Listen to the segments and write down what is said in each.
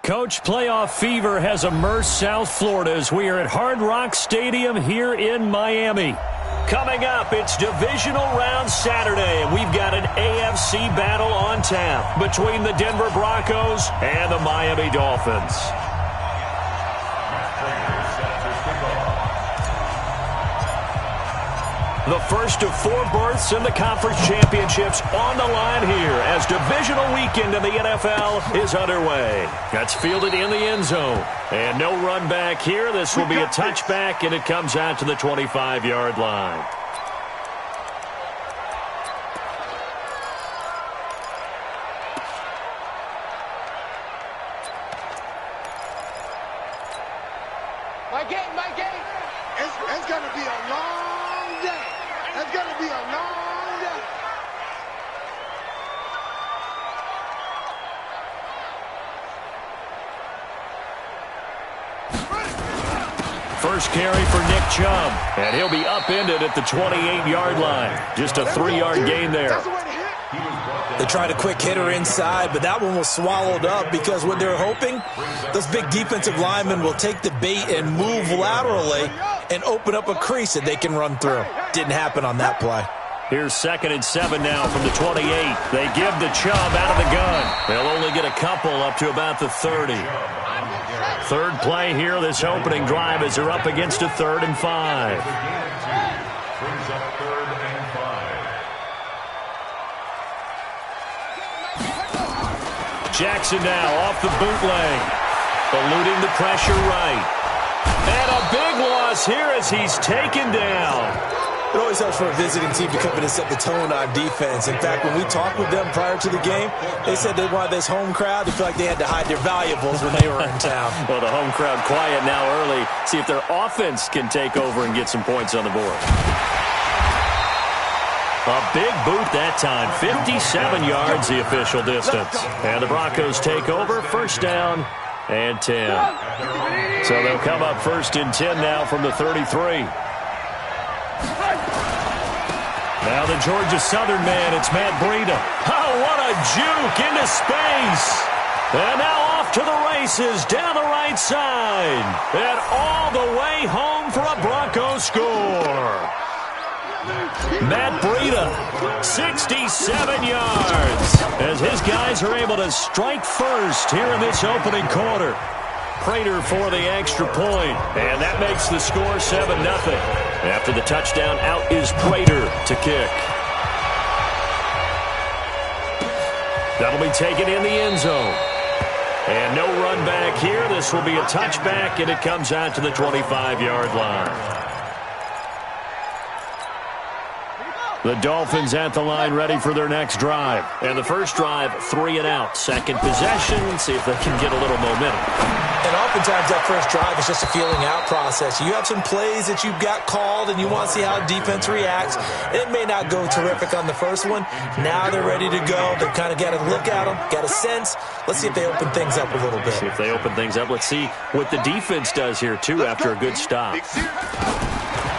Coach, playoff fever has immersed South Florida as we are at Hard Rock Stadium here in Miami. Coming up, it's divisional round Saturday, and we've got an AFC battle on tap between the Denver Broncos and the Miami Dolphins. The first of 4 berths in the conference championships on the line here as divisional weekend in the NFL is underway. That's fielded in the end zone. And no run back here. This will be a touchback, and it comes out to the 25-yard line. My game. It's going to be a long day. It's going to be a long day. First carry for Nick Chubb, and he'll be upended at the 28-yard line. Just a 3-yard gain there. They tried a quick hitter inside, but that one was swallowed up because what they're hoping, those big defensive linemen will take the bait and move laterally and open up a crease that they can run through. Didn't happen on that play. Here's 2nd and 7 now from the 28. They give the Chubb out of the gun. They'll only get a couple up to about the 30. Third play here, this opening drive, as they're up against a 3rd and 5. Brings up 3rd and 5. Jackson now off the bootleg. Eluding the pressure right. And a big loss here as he's taken down. It always helps for a visiting team to come in and set the tone on defense. In fact, when we talked with them prior to the game, they said they wanted this home crowd to feel like they had to hide their valuables when they were in town. Well, the home crowd quiet now early. See if their offense can take over and get some points on the board. A big boot that time. 57 yards the official distance. And the Broncos take over. First down and 10. So they'll come up 1st and 10 now from the 33. Now the Georgia Southern man, it's Matt Breida. Oh, what a juke into space. And now off to the races down the right side. And all the way home for a Broncos score. Matt Breida, 67 yards. As his guys are able to strike first here in this opening quarter. Prater for the extra point, and that makes the score 7-0. After the touchdown, out is Prater to kick. That'll be taken in the end zone. And no run back here. This will be a touchback, and it comes out to the 25-yard line. The Dolphins at the line ready for their next drive. And the first drive, 3 and out. Second possession, see if they can get a little momentum. And oftentimes that first drive is just a feeling out process. You have some plays that you've got called and you want to see how defense reacts. It may not go terrific on the first one. Now they're ready to go. They've kind of got to look at them, got a sense. Let's see if they open things up a little bit. See if they open things up. Let's see what the defense does here, too, after a good stop.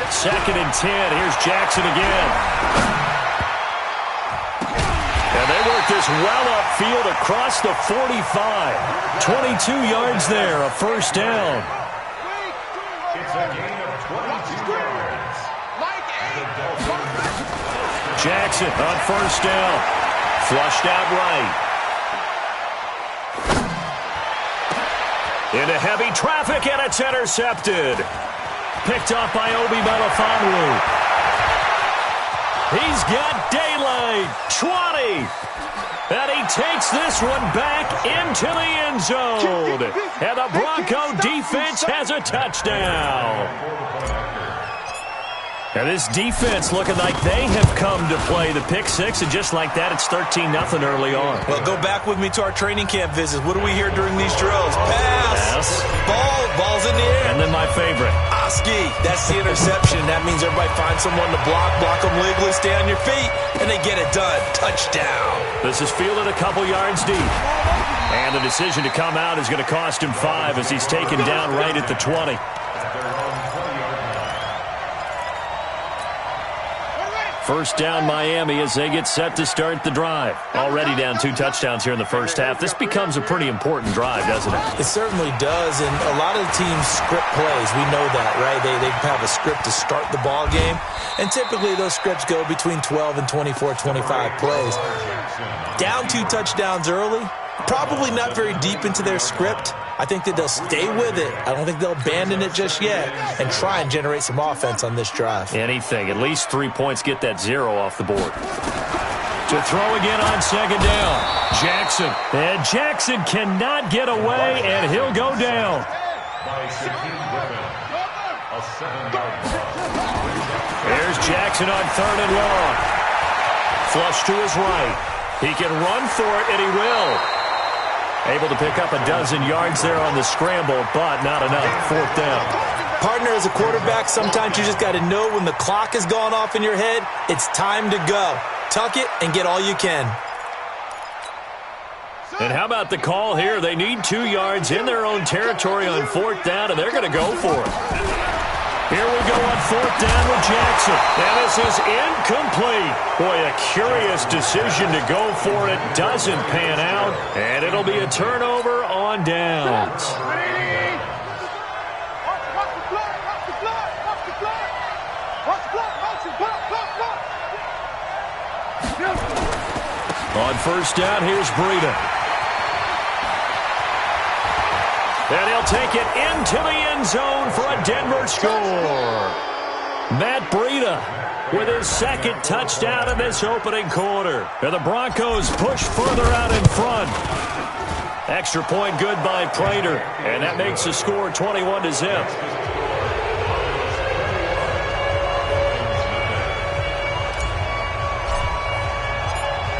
2nd and 10. Here's Jackson again. And they work this well upfield across the 45. 22 yards there, a first down. It's a gain of 22 yards. Jackson on first down. Flushed out right. Into heavy traffic, and it's intercepted. Picked off by Obi Melifonwu. He's got daylight. 20. And he takes this one back into the end zone. And the Bronco defense has a touchdown. And this defense looking like they have come to play the pick six, and just like that, it's 13-0 early on. Well, go back with me to our training camp visits. What do we hear during these drills? Pass. Ball's in the air. And then my favorite. Oski. That's the interception. That means everybody finds someone to block them legally, stay on your feet, and they get it done. Touchdown. This is fielded a couple yards deep. And the decision to come out is going to cost him 5 as he's taken down right at the 20. First down Miami as they get set to start the drive. Already down 2 touchdowns here in the first half. This becomes a pretty important drive, doesn't it? It certainly does, and a lot of the teams script plays. We know that, right? They have a script to start the ball game, and typically those scripts go between 12 and 24, 25 plays. Down 2 touchdowns early, probably not very deep into their script. I think that they'll stay with it. I don't think they'll abandon it just yet and try and generate some offense on this drive. Anything. At least 3 points, get that 0 off the board. To throw again on second down. Jackson. And Jackson cannot get away, and he'll go down. There's Jackson on 3rd and long. Flush to his right. He can run for it, and he will. Able to pick up a dozen yards there on the scramble, but not enough. 4th down. Partner, as a quarterback, sometimes you just got to know when the clock has gone off in your head, it's time to go. Tuck it and get all you can. And how about the call here? They need 2 yards in their own territory on 4th down, and they're going to go for it. Here we go on 4th down with Jackson. And this is incomplete. Boy, a curious decision to go for it. Doesn't pan out. And it'll be a turnover on downs. On 1st down, here's Breida. And he'll take it into the end zone for a Denver score. Matt Breida with his 2nd touchdown in this opening quarter. And the Broncos push further out in front. Extra point good by Prater. And that makes the score 21-0.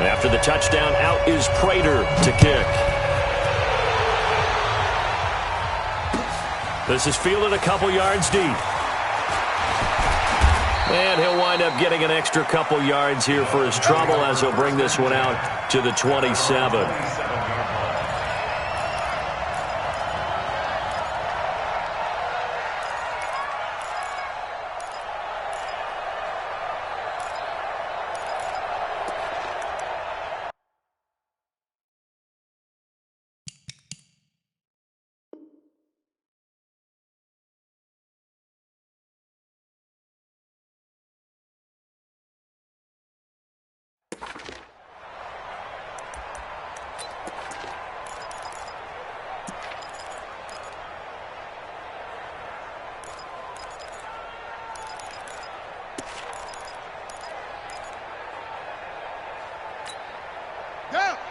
After the touchdown, out is Prater to kick. This is fielded a couple yards deep. And he'll wind up getting an extra couple yards here for his trouble as he'll bring this one out to the 27.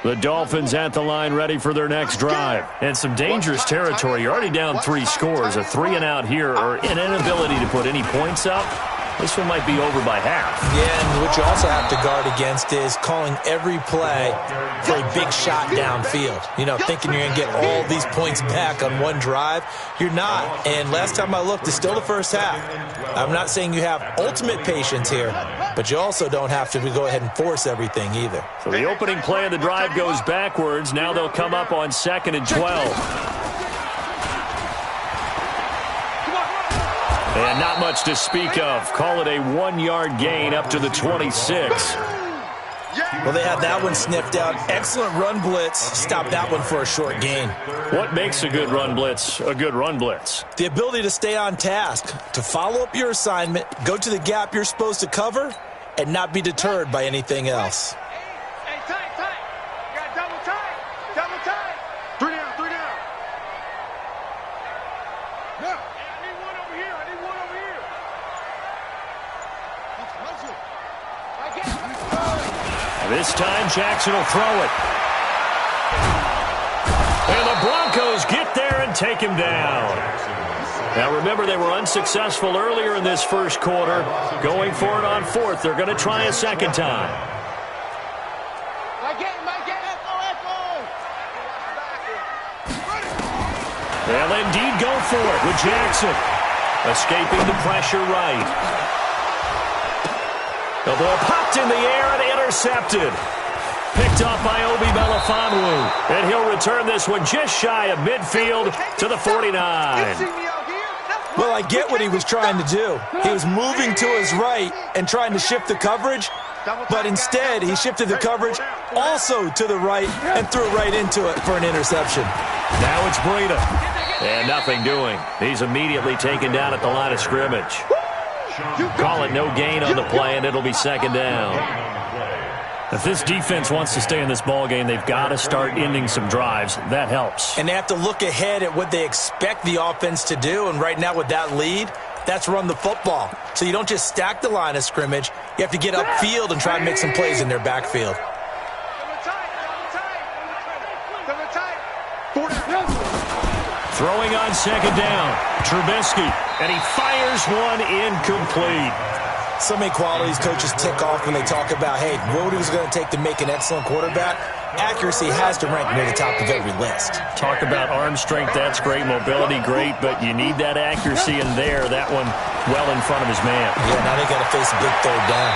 The Dolphins at the line ready for their next drive. And some dangerous territory. You're already down 3 scores. A 3-and-out here or an inability to put any points up. This one might be over by half. Yeah, and what you also have to guard against is calling every play for a big shot downfield. You know, thinking you're going to get all these points back on one drive. You're not. And last time I looked, it's still the first half. I'm not saying you have ultimate patience here, but you also don't have to go ahead and force everything either. So the opening play of the drive goes backwards. Now they'll come up on 2nd and 12. And not much to speak of. Call it a 1-yard gain up to the 26. Well, they had that one sniffed out. Excellent run blitz. Stop that one for a short gain. What makes a good run blitz a good run blitz? The ability to stay on task, to follow up your assignment, go to the gap you're supposed to cover, and not be deterred by anything else. Hey, tight. You got double tight. 3 down. Now. I need one over here. This time, Jackson will throw it. And the Broncos get there and take him down. Now, remember, they were unsuccessful earlier in this first quarter. Going for it on 4th. They're going to try a second time. They'll indeed go for it with Jackson. Escaping the pressure right. The ball popped in the air and intercepted. Picked off by Obi Melifonwu. And he'll return this one just shy of midfield to the 49. Well, I get what he was trying to do. He was moving to his right and trying to shift the coverage, but instead he shifted the coverage also to the right and threw right into it for an interception. Now it's Breida. And nothing doing. He's immediately taken down at the line of scrimmage. Call it no gain on the play, and it'll be second down. If this defense wants to stay in this ballgame, they've got to start ending some drives. That helps. And they have to look ahead at what they expect the offense to do, and right now with that lead, that's run the football. So you don't just stack the line of scrimmage. You have to get upfield and try and make some plays in their backfield. Throwing on second down, Trubisky, and he fires one incomplete. So many qualities coaches tick off when they talk about, hey, what is it going to take to make an excellent quarterback? Accuracy has to rank near the top of every list. Talk about arm strength, that's great. Mobility, great, but you need that accuracy in there. That one well in front of his man. Yeah, now they got to face a big third down.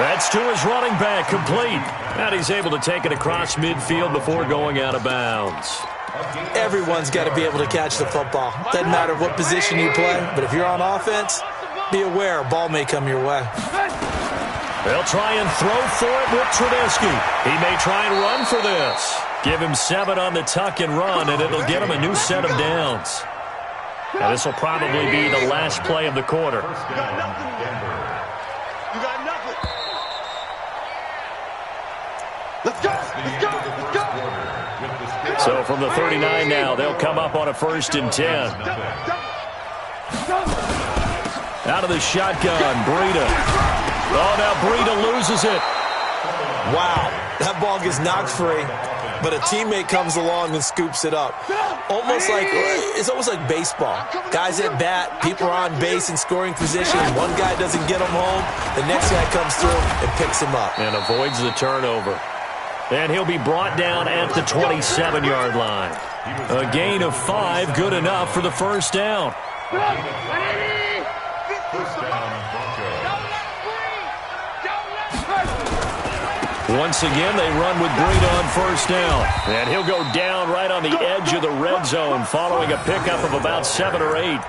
That's to his running back, complete. And he's able to take it across midfield before going out of bounds. Everyone's got to be able to catch the football. Doesn't matter what position you play, but if you're on offense, be aware a ball may come your way. They'll try and throw for it with Trubisky. He may try and run for this. Give him 7 on the tuck and run, and it'll get him a new set of downs. Now this will probably be the last play of the quarter. You got nothing. Let's go. Let's go. Let's go. So from the 39 now, they'll come up on a 1st and 10. Out of the shotgun, Breida. Oh, now Breida loses it. Wow, that ball gets knocked free, but a teammate comes along and scoops it up. It's almost like baseball. Guys at bat, people are on base in scoring position. One guy doesn't get him home. The next guy comes through and picks him up. And avoids the turnover. And he'll be brought down at the 27-yard line. A gain of 5, good enough for the first down. Once again, they run with Breida on first down. And he'll go down right on the edge of the red zone following a pickup of about 7 or 8.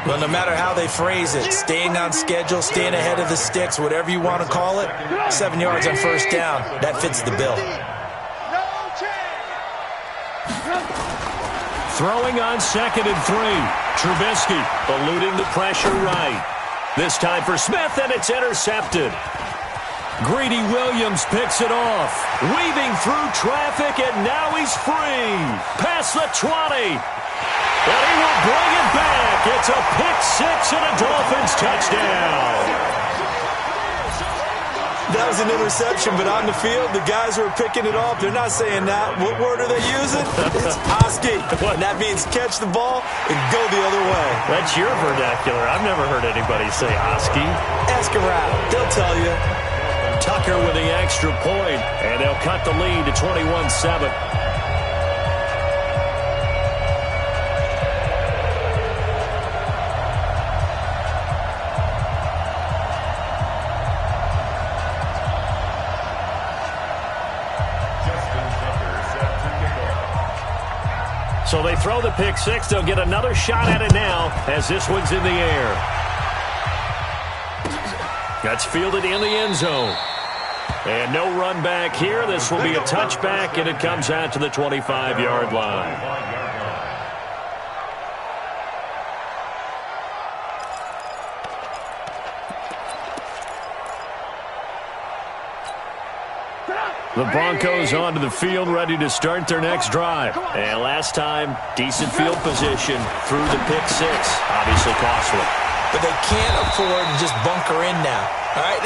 Well, no matter how they phrase it, staying on schedule, staying ahead of the sticks, whatever you want to call it, 7 yards on first down, that fits the bill. Throwing on 2nd and 3. Trubisky eluding the pressure right. This time for Smith, and it's intercepted. Greedy Williams picks it off. Weaving through traffic, and now he's free. Past the 20. And he will bring it back. It's a pick-6 and a Dolphins touchdown. That was an interception, but on the field, the guys who are picking it off, they're not saying that. What word are they using? It's Oski. And that means catch the ball and go the other way. That's your vernacular. I've never heard anybody say Oski. Ask around. They'll tell you. Tucker with the extra point, and they'll cut the lead to 21-7. So they throw the pick-6. They'll get another shot at it now as this one's in the air. That's fielded in the end zone. And no run back here. This will be a touchback, and it comes out to the 25-yard line. The Broncos onto the field, ready to start their next drive. And last time, decent field position through the pick-6. Obviously costly. But they can't afford to just bunker in now. All right,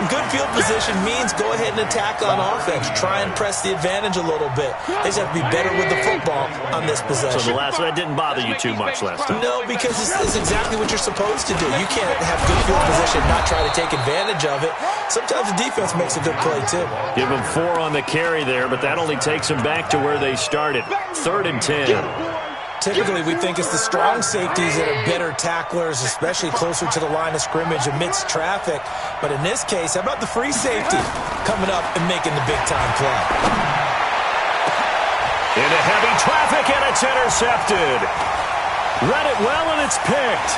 good field position means go ahead and attack on offense. Try and press the advantage a little bit. They just have to be better with the football on this possession. So that didn't bother you too much last time? No, because it's exactly what you're supposed to do. You can't have good field position and not try to take advantage of it. Sometimes the defense makes a good play, too. Give them 4 on the carry there, but that only takes them back to where they started. 3rd and 10. Typically, we think it's the strong safeties that are better tacklers, especially closer to the line of scrimmage amidst traffic. But in this case, how about the free safety coming up and making the big-time play? Into heavy traffic, and it's intercepted. Read it well, and it's picked.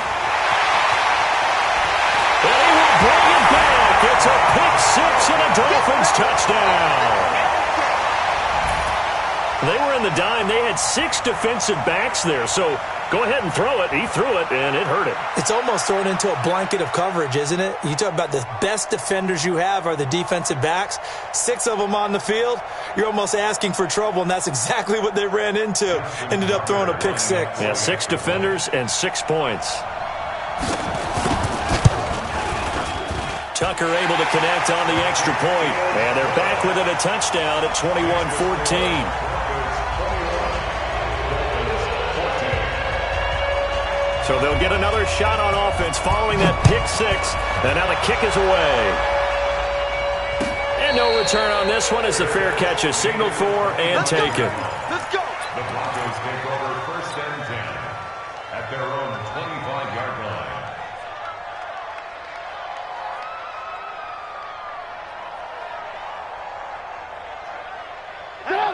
And he will bring it back. It's a pick six and a Dolphins touchdown. They were in the dime. They had 6 defensive backs there, so go ahead and throw it. He threw it, and it hurt it. It's almost thrown into a blanket of coverage, isn't it? You talk about the best defenders you have are the defensive backs. 6 of them on the field. You're almost asking for trouble, and that's exactly what they ran into. Ended up throwing a pick six. Yeah, 6 defenders and 6 points. Tucker able to connect on the extra point. And they're back within a touchdown at 21-14. So they'll get another shot on offense following that pick six. And now the kick is away. And no return on this one as the fair catch is signaled for and taken. Let's go. The Broncos take over 1st and 10 at their own 25-yard line.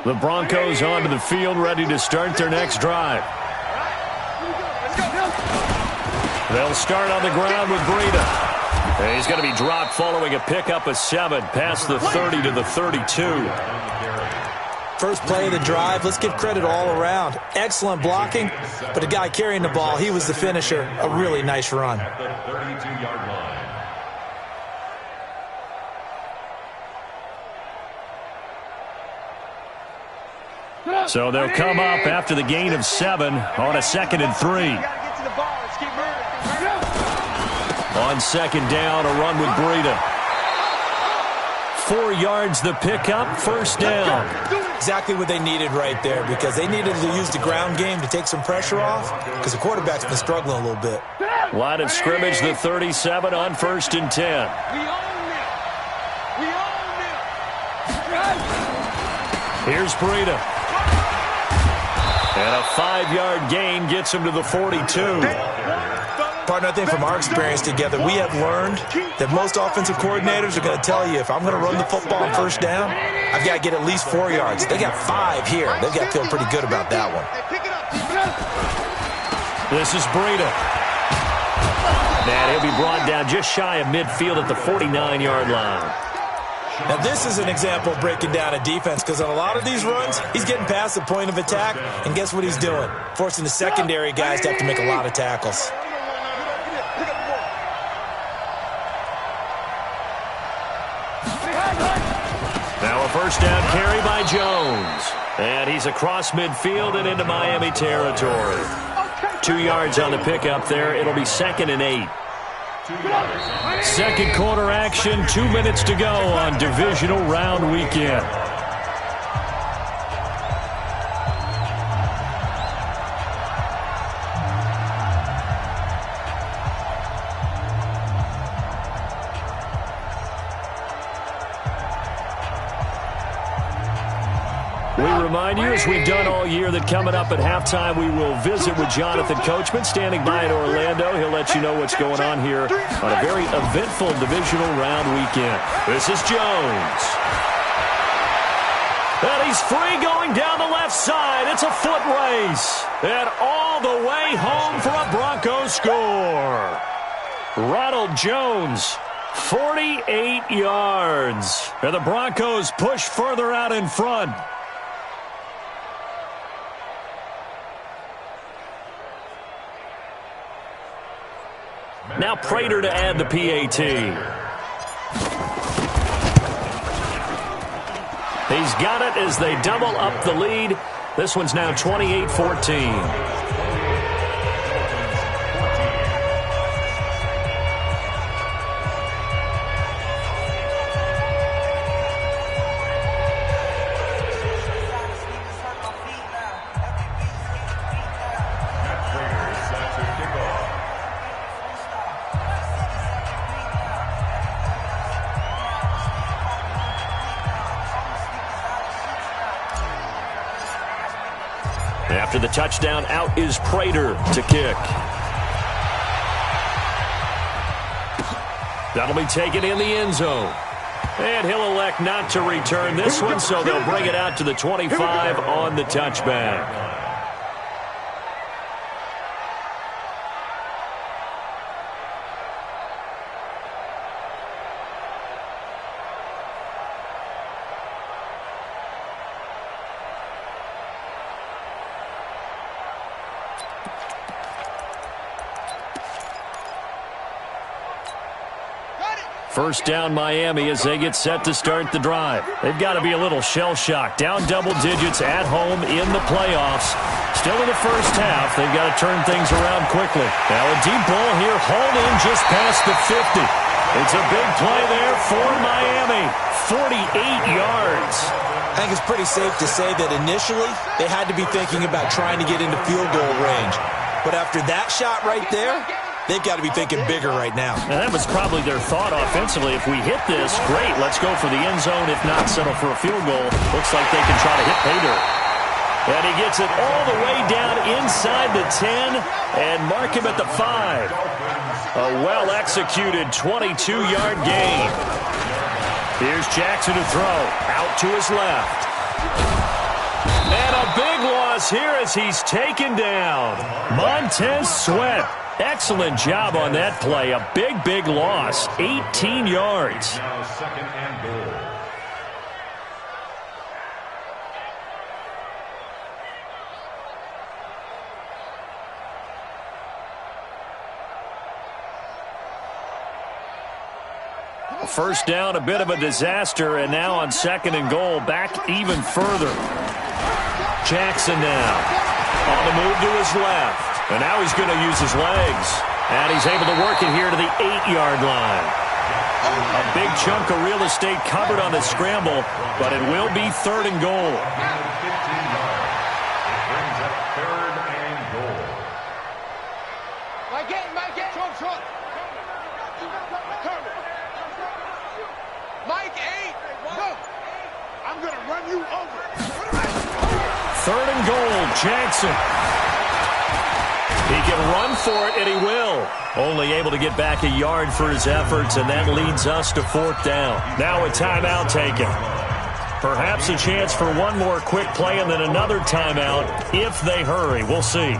The Broncos onto the field, ready to start their next drive. They'll start on the ground with Breida. And he's going to be dropped following a pickup of 7 past the 30 to the 32. First play of the drive, let's give credit all around. Excellent blocking, but the guy carrying the ball, he was the finisher. A really nice run. At the 32-yard line. So they'll come up after the gain of 7 on a 2nd and 3. On 2nd down, a run with Breida. 4 yards the pickup, 1st down. Exactly what they needed right there, because they needed to use the ground game to take some pressure off, because the quarterback's been struggling a little bit. Line of scrimmage, the 37 on 1st and 10. Here's Breida. And a 5-yard gain gets him to the 42. Partner, I think from our experience together, we have learned that most offensive coordinators are going to tell you, if I'm going to run the football on 1st down, I've got to get at least 4 yards. They got 5 here. They've got to feel pretty good about that one. This is Breida. And he'll be brought down just shy of midfield at the 49-yard line. Now, this is an example of breaking down a defense, because on a lot of these runs, he's getting past the point of attack, and guess what he's doing? Forcing the secondary guys to have to make a lot of tackles. Now a 1st down carry by Jones. And he's across midfield and into Miami territory. 2 yards on the pickup there. It'll be 2nd and 8. 2nd quarter action, 2 minutes to go on divisional round weekend. We remind you, as we've done all year, that coming up at halftime, we will visit with Jonathan Coachman, standing by in Orlando. He'll let you know what's going on here on a very eventful divisional round weekend. This is Jones. And he's free going down the left side. It's a foot race. And all the way home for a Broncos score. Ronald Jones, 48 yards. And the Broncos push further out in front. Now Prater to add the PAT. He's got it as they double up the lead. This one's now 28-14. After the touchdown, out is Prater to kick. That'll be taken in the end zone. And he'll elect not to return this one, so they'll bring it out to the 25 on the touchback. First down Miami as they get set to start the drive. They've got to be a little shell-shocked. Down double digits at home in the playoffs. Still in the first half. They've got to turn things around quickly. Now a deep ball here, hauled in just past the 50. It's a big play there for Miami. 48 yards. I think it's pretty safe to say that initially they had to be thinking about trying to get into field goal range. But after that shot right there, they've got to be thinking bigger right now. And that was probably their thought offensively. If we hit this, great. Let's go for the end zone. If not, settle for a field goal. Looks like they can try to hit pay dirt. And he gets it all the way down inside the 10 and mark him at the 5. A well-executed 22-yard gain. Here's Jackson to throw. Out to his left. And a big loss here as he's taken down. Montez Sweat. Excellent job on that play. A big, big loss. 18 yards. Now second and goal. First down, a bit of a disaster, and now on second and goal, back even further. Jackson now on the move to his left, and now he's going to use his legs, and he's able to work it here to the 8-yard line. A big chunk of real estate covered on the scramble, but it will be third and goal. 15 yards. It brings up third and goal. Mike it, short. Mike 8, go. I'm going to run you over. Third and goal, Jackson. He can run for it, and he will. Only able to get back a yard for his efforts, and that leads us to fourth down. Now a timeout taken. Perhaps a chance for one more quick play and then another timeout if they hurry. We'll see.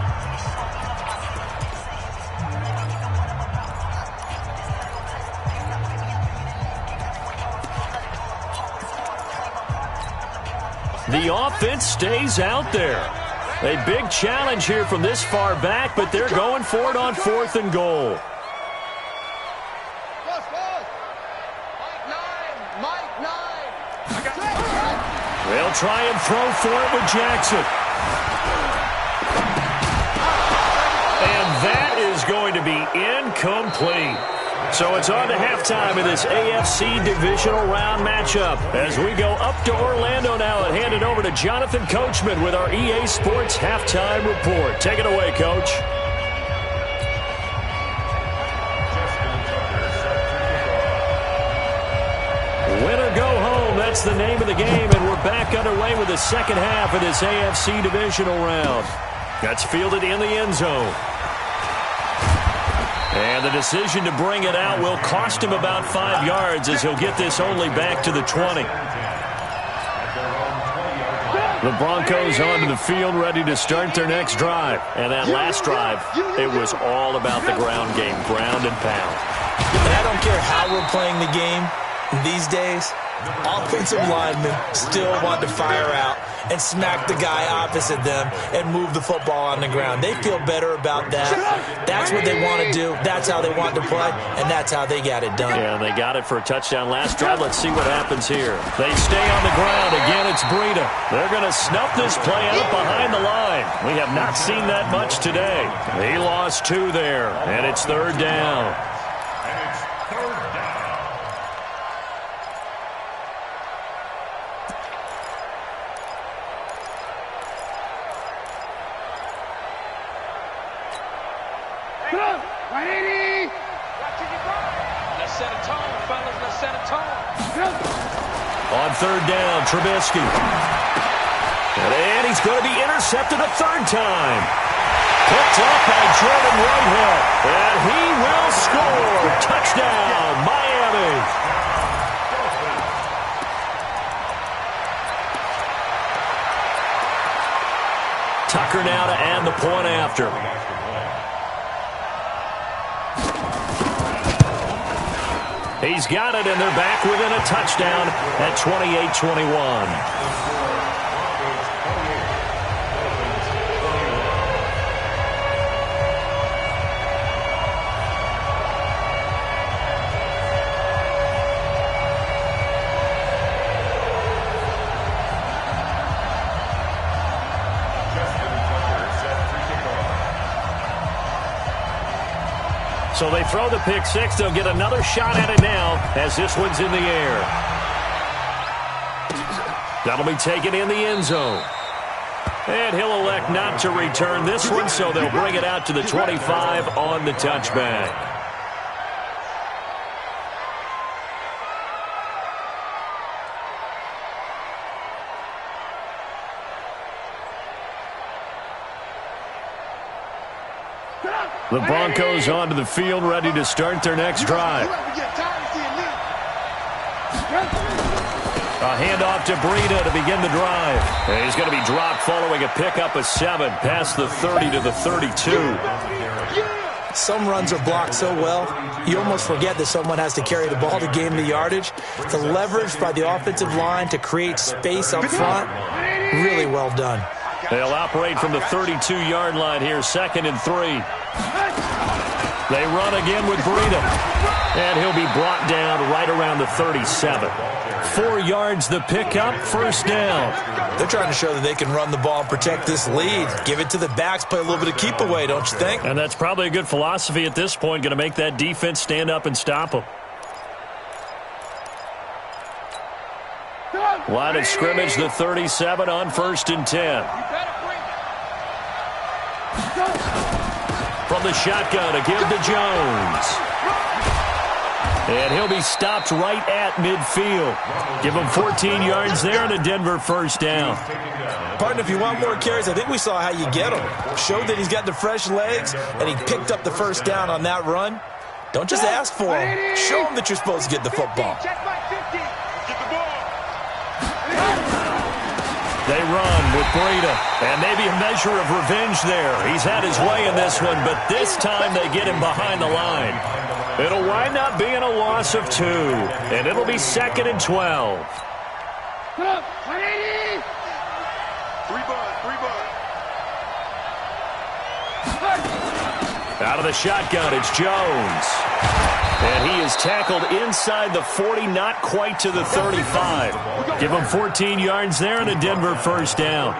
The offense stays out there. A big challenge here from this far back, but they're going for it on fourth and goal. They'll try and throw for it with Jackson. And that is going to be incomplete. So it's on to halftime in this AFC divisional round matchup as we go up to Orlando now and hand it over to Jonathan Coachman with our EA Sports halftime report. Take it away, Coach. Win or go home, that's the name of the game, and we're back underway with the second half of this AFC divisional round. That's fielded in the end zone. And the decision to bring it out will cost him about 5 yards as he'll get this only back to the 20. The Broncos onto the field ready to start their next drive. And that last drive, it was all about the ground game, ground and pound. And I don't care how we're playing the game these days, offensive linemen still want to fire out and smack the guy opposite them and move the football on the ground. They feel better about that. That's what they want to do. That's how they want to play, and that's how they got it done. Yeah, and they got it for a touchdown last drive. Let's see what happens here. They stay on the ground. Again, it's Breida. They're going to snuff this play out behind the line. We have not seen that much today. He lost 2 there, and it's third down. And it's third down. On third down, Trubisky. And he's going to be intercepted a third time. Picked up by Jordan Whitehead. And he will score. Touchdown, Miami. Tucker now to add the point after. He's got it, and they're back within a touchdown at 28-21. So they throw the pick six. They'll get another shot at it now as this one's in the air. That'll be taken in the end zone. And he'll elect not to return this one, so they'll bring it out to the 25 on the touchback. The Broncos onto the field, ready to start their next drive. A handoff to Breida to begin the drive. And he's going to be dropped following a pickup of 7 past the 30 to the 32. Some runs are blocked so well, you almost forget that someone has to carry the ball to gain the yardage. The leverage by the offensive line to create space up front, really well done. They'll operate from the 32-yard line here, 2nd and 3. They run again with Breida. And he'll be brought down right around the 37. 4 yards the pickup, first down. They're trying to show that they can run the ball and protect this lead. Give it to the backs, play a little bit of keep away, don't you think? And that's probably a good philosophy at this point, going to make that defense stand up and stop them. Line of scrimmage, the 37 on 1st and 10. From the shotgun to give to Jones. And he'll be stopped right at midfield. Give him 14 yards there and a Denver first down. Partner, if you want more carries, I think we saw how you get him. Showed that he's got the fresh legs, and he picked up the first down on that run. Don't just ask for him. Show him that you're supposed to get the football. They run with Breida, and maybe a measure of revenge there. He's had his way in this one, but this time they get him behind the line. It'll wind up being a loss of 2, and it'll be 2nd and 12. Out of the shotgun, it's Jones. And he is tackled inside the 40, not quite to the 35. Give him 14 yards there and a Denver first down.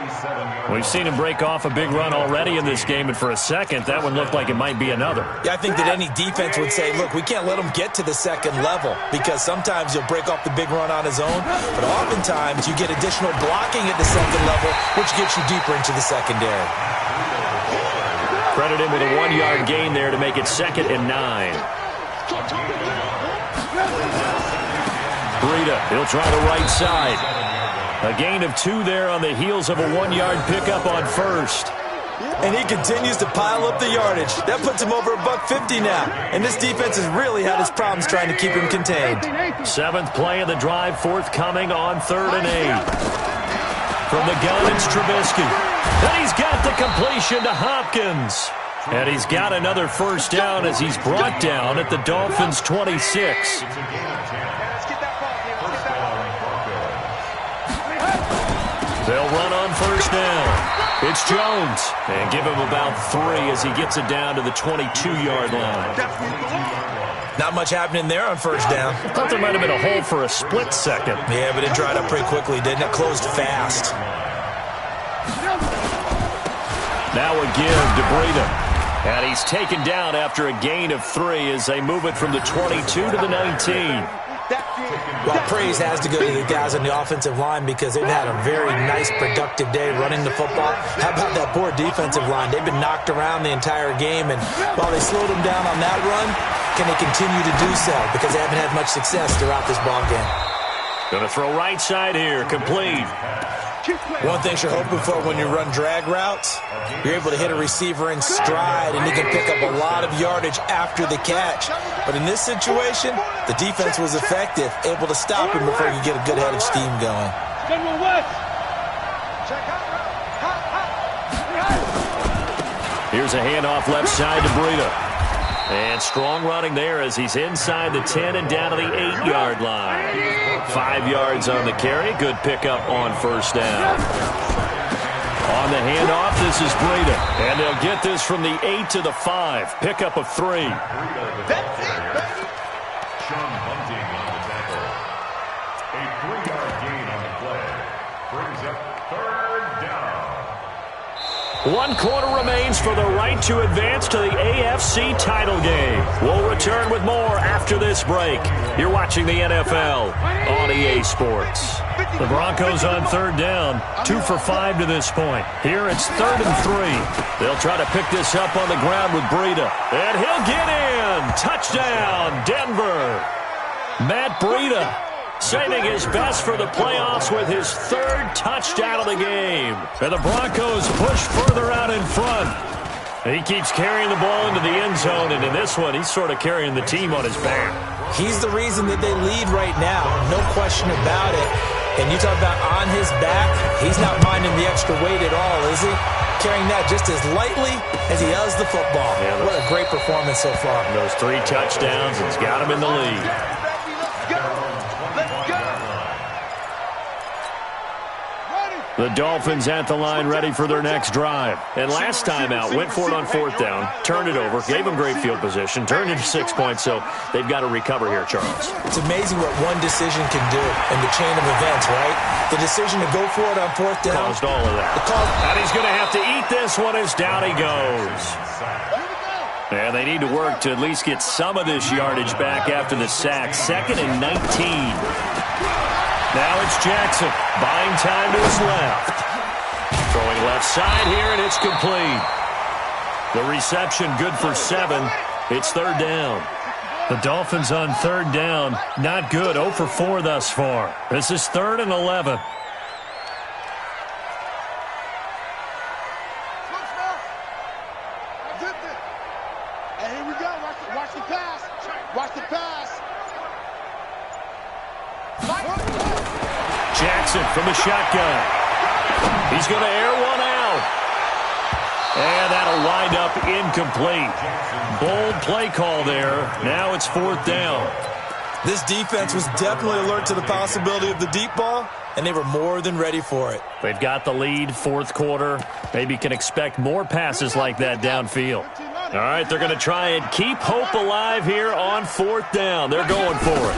We've seen him break off a big run already in this game, and for a second, that one looked like it might be another. Yeah, I think that any defense would say, look, we can't let him get to the second level, because sometimes he'll break off the big run on his own, but oftentimes you get additional blocking at the second level, which gets you deeper into the secondary. Credit him with a 1-yard gain there to make it 2nd and 9. Breida, he'll try the right side. A gain of 2 there on the heels of a 1-yard pickup on first. And he continues to pile up the yardage. That puts him over $150 now. And this defense has really had its problems trying to keep him contained. 7th play of the drive, forthcoming on 3rd and 8. From the gun, it's Trubisky. And he's got the completion to Hopkins. And he's got another first down as he's brought down at the Dolphins' 26. They'll run on first down. It's Jones. And give him about 3 as he gets it down to the 22-yard line. Not much happening there on first down. Thought there might have been a hole for a split second. Yeah, but it dried up pretty quickly, didn't it? Closed fast. Now a give to Breida. And he's taken down after a gain of 3 as they move it from the 22 to the 19. Well, praise has to go to the guys on the offensive line because they've had a very nice, productive day running the football. How about that poor defensive line? They've been knocked around the entire game, and while they slowed them down on that run, can they continue to do so? Because they haven't had much success throughout this ball game. Going to throw right side here, complete. One thing you're hoping for when you run drag routes, you're able to hit a receiver in stride, and he can pick up a lot of yardage after the catch. But in this situation, the defense was effective, able to stop him before you get a good head of steam going. Here's a handoff left side to Breida. And strong running there as he's inside the 10 and down to the 8-yard line. 5 yards on the carry. Good pickup on first down. On the handoff, this is Breida. And they'll get this from the 8 to the 5. Pickup of 3. Sean Bunting on the tackle. A 3-yard gain on the play. Brings up 3rd down. 1 quarter remains for the right to advance to the AFC title game. We'll return with more after this break. You're watching the NFL on EA Sports. The Broncos on 3rd down, 2 for 5 to this point. Here it's 3rd and 3. They'll try to pick this up on the ground with Breida. And he'll get in. Touchdown, Denver. Matt Breida saving his best for the playoffs with his 3rd touchdown of the game. And the Broncos push further out in front. He keeps carrying the ball into the end zone, and in this one, he's sort of carrying the team on his back. He's the reason that they lead right now, no question about it. And you talk about on his back, he's not minding the extra weight at all, is he? Carrying that just as lightly as he does the football. Yeah, what a great performance so far. Those 3 touchdowns, it's got him in the lead. The Dolphins at the line ready for their next drive. And last time out, went for it on 4th down, turned it over, gave them great field position, turned into 6 points, so they've got to recover here, Charles. It's amazing what one decision can do in the chain of events, right? The decision to go for it on 4th down. Caused all of that. And he's going to have to eat this one as down he goes. And they need to work to at least get some of this yardage back after the sack. 2nd and 19. Now it's Jackson, buying time to his left. Throwing left side here, and it's complete. The reception good for 7. It's 3rd down. The Dolphins on 3rd down, not good, 0 for 4 thus far. This is 3rd and 11. And here we go. Watch the pass. Watch the pass. Jackson from the shotgun. He's going to air one out. And that'll wind up incomplete. Bold play call there. Now it's 4th down. This defense was definitely alert to the possibility of the deep ball, and they were more than ready for it. They've got the lead, 4th quarter. Maybe can expect more passes like that downfield. All right, they're going to try and keep hope alive here on 4th down. They're going for it.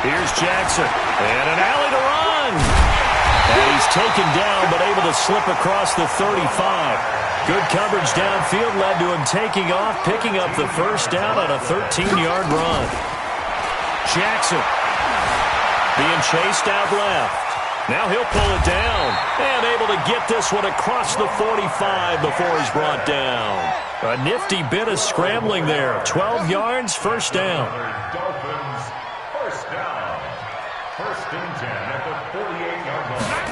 Here's Jackson. And an alley to run. And he's taken down, but able to slip across the 35. Good coverage downfield led to him taking off, picking up the 1st down on a 13-yard run. Jackson being chased out left. Now he'll pull it down and able to get this one across the 45 before he's brought down. A nifty bit of scrambling there. 12 yards, 1st down. Dolphins, 1st down. 1st and 10 at the 48-yard line.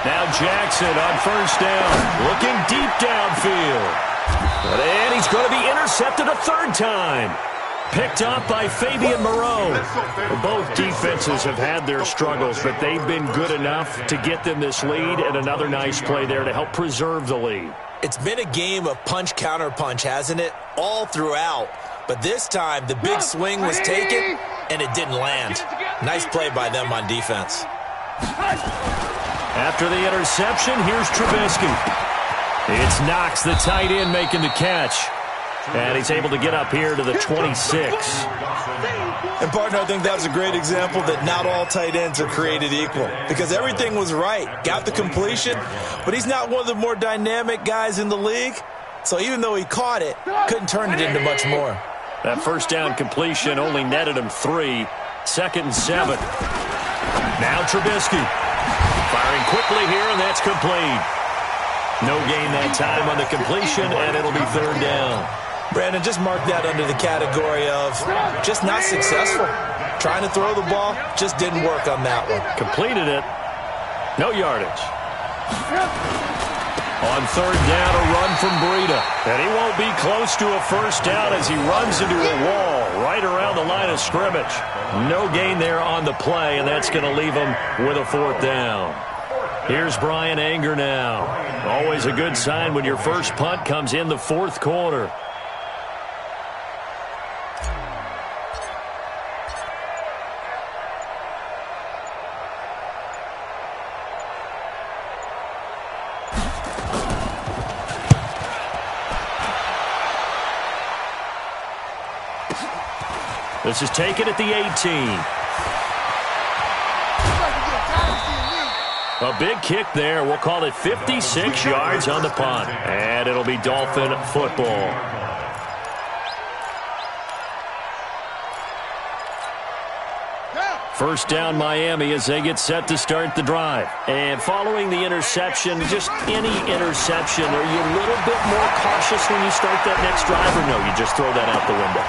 Now Jackson on 1st down, looking deep downfield. And he's going to be intercepted a 3rd time. Picked up by Fabian Moreau. Both defenses have had their struggles, but they've been good enough to get them this lead, and another nice play there to help preserve the lead. It's been a game of punch-counter-punch, hasn't it? All throughout. But this time, the big swing was taken, and it didn't land. Nice play by them on defense. After the interception, here's Trubisky. It's Knox, the tight end, making the catch. And he's able to get up here to the 26. And, partner, I think that was a great example that not all tight ends are created equal. Because everything was right. Got the completion, but he's not one of the more dynamic guys in the league. So even though he caught it, couldn't turn it into much more. That 1st down completion only netted him 3. 2nd and 7. Now Trubisky. Firing quickly here, and that's complete. No gain that time on the completion, and it'll be 3rd down. Brandon, just mark that under the category of just not successful. Trying to throw the ball, just didn't work on that one. Completed it. No yardage. On 3rd down, a run from Breida. And he won't be close to a 1st down as he runs into a wall right around the line of scrimmage. No gain there on the play, and that's going to leave him with a 4th down. Here's Brian Anger now. Always a good sign when your first punt comes in the 4th quarter. This is taken at the 18. A big kick there. We'll call it 56 yards on the punt. And it'll be Dolphin football. First down Miami as they get set to start the drive. And following the interception, just any interception, are you a little bit more cautious when you start that next drive, or no, you just throw that out the window?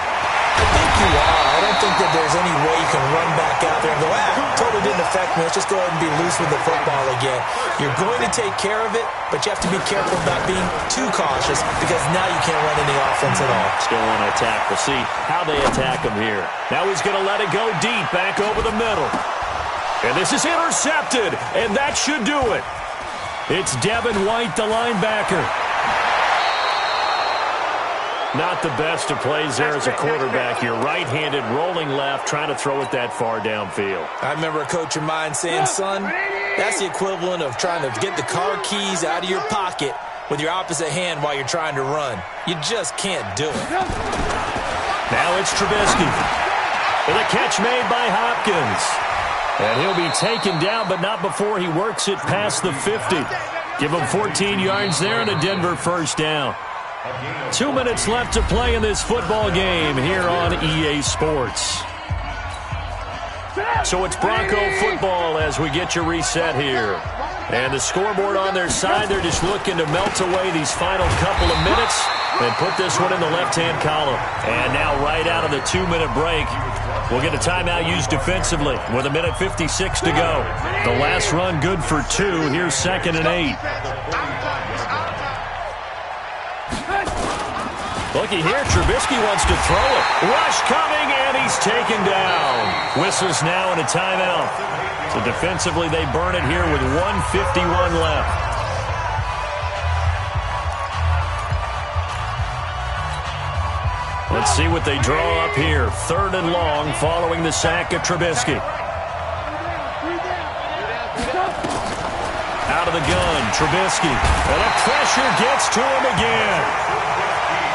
I think you are. I don't think that there's any way you can run back out there and go, totally didn't affect me. Let's just go ahead and be loose with the football again. You're going to take care of it, but you have to be careful about being too cautious because now you can't run any offense at all. Still on attack. We'll see how they attack him here. Now he's going to let it go deep back over the middle. And this is intercepted, and that should do it. It's Devin White, the linebacker. Not the best of plays there as a quarterback. You're right-handed, rolling left, trying to throw it that far downfield. I remember a coach of mine saying, son, that's the equivalent of trying to get the car keys out of your pocket with your opposite hand while you're trying to run. You just can't do it. Now it's Trubisky. And a catch made by Hopkins. And he'll be taken down, but not before he works it past the 50. Give him 14 yards there and a Denver first down. 2 minutes left to play in this football game here on EA Sports. So it's Bronco football as we get you reset here. And the scoreboard on their side, they're just looking to melt away these final couple of minutes and put this one in the left-hand column. And now right out of the 2-minute break, we'll get a timeout used defensively with 1:56 to go. The last run good for 2. Here's 2nd and 8. Looky here, Trubisky wants to throw it. Rush coming, and he's taken down. Whistles now in a timeout. So defensively, they burn it here with 1:51 left. Let's see what they draw up here. 3rd and long following the sack of Trubisky. Out of the gun, Trubisky. And the pressure gets to him again.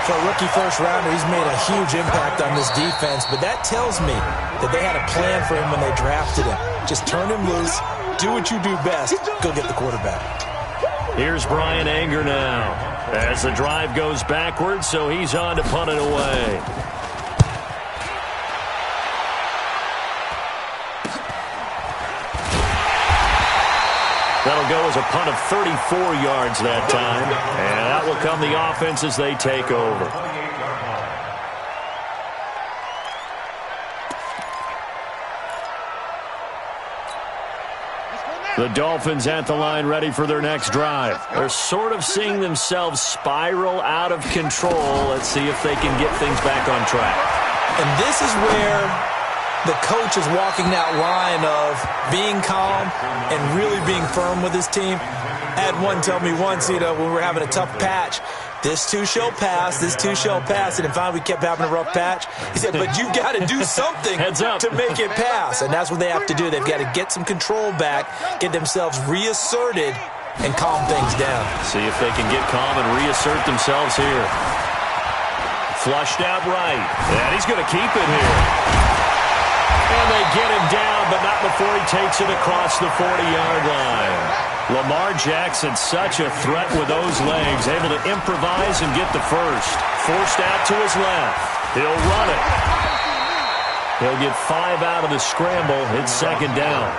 For a rookie first-rounder, he's made a huge impact on this defense, but that tells me that they had a plan for him when they drafted him. Just turn him loose, do what you do best, go get the quarterback. Here's Brian Anger now as the drive goes backwards, so he's on to punt it away. That'll go as a punt of 34 yards that time. And that will come the offense as they take over. The Dolphins at the line ready for their next drive. They're sort of seeing themselves spiral out of control. Let's see if they can get things back on track. And this is where the coach is walking that line of being calm and really being firm with his team. I had one tell me once, when we were having a tough patch, this too shall pass, this too shall pass. And finally we kept having a rough patch. He said, but you got to do something to make it pass. And that's what they have to do. They've got to get some control back, get themselves reasserted, and calm things down. See if they can get calm and reassert themselves here. Flushed out right. And he's going to keep it here. And they get him down, but not before he takes it across the 40-yard line. Lamar Jackson, such a threat with those legs, able to improvise and get the first. Forced out to his left. He'll run it. He'll get 5 out of the scramble. It's 2nd down.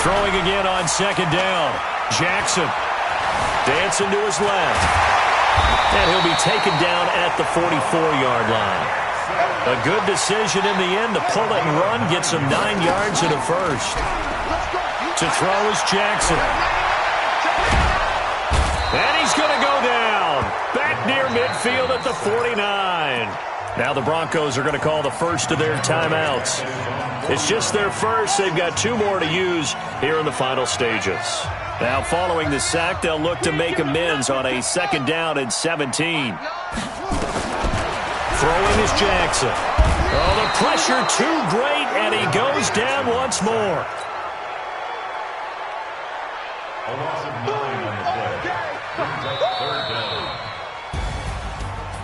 Throwing again on 2nd down. Jackson dancing to his left. And he'll be taken down at the 44-yard line. A good decision in the end to pull it and run, gets him 9 yards and a first. To throw is Jackson. And he's going to go down. Back near midfield at the 49. Now the Broncos are going to call the first of their timeouts. It's just their first. They've got 2 more to use here in the final stages. Now, following the sack, they'll look to make amends on a 2nd down and 17. Throwing is Jackson. Oh, the pressure too great, and he goes down once more. A loss of 9 on the play. Brings up 3rd down.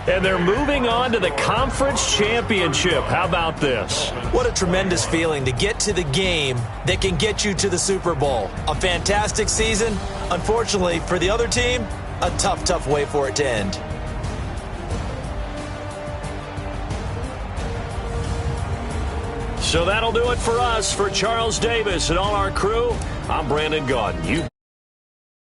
And they're moving on to the conference championship. How about this? What a tremendous feeling to get to the game that can get you to the Super Bowl. A fantastic season. Unfortunately, for the other team, a tough, tough way for it to end. So that'll do it for us. For Charles Davis and all our crew, I'm Brandon Gaudin.